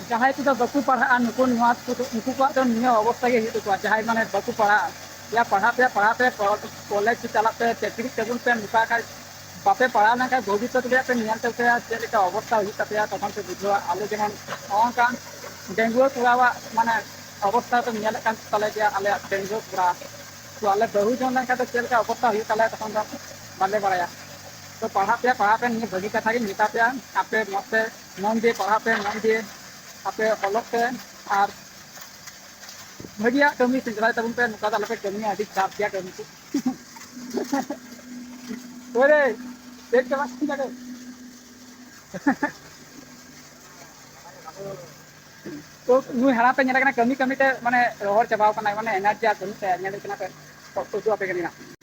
जहाँ को बाकू पढ़ा उनको निया अवस्था के हुआ जहाँ माने बाकू पढ़ा या पढ़ाते कॉलेज चला पे चाकरी तेबुल पे नुका बापे पढ़ा ना भविष्य पे नियंत्रण चेक अवस्था होता तक पे बुझा आले जमन नौकान डेंगुआ कुआ माने अवस्था तो नियल तले आले डेंगुआ कुआ तो आले बहु जन चेक अवस्था होता तक बाले बड़ा तो पढ़ा पे नहीं भगी कथा मेता पे आपे मत मन दिए पढ़ा पे मन दिए आपे हलक पे और भगिया कमी से चला तब पे नुका पे कमी अधिक चाप दिया कमी को रे देख के बात लगे तो नु हरा पे कमी कमी ते माने रोहर चबाव माने एनर्जी कमी पे पे तो पे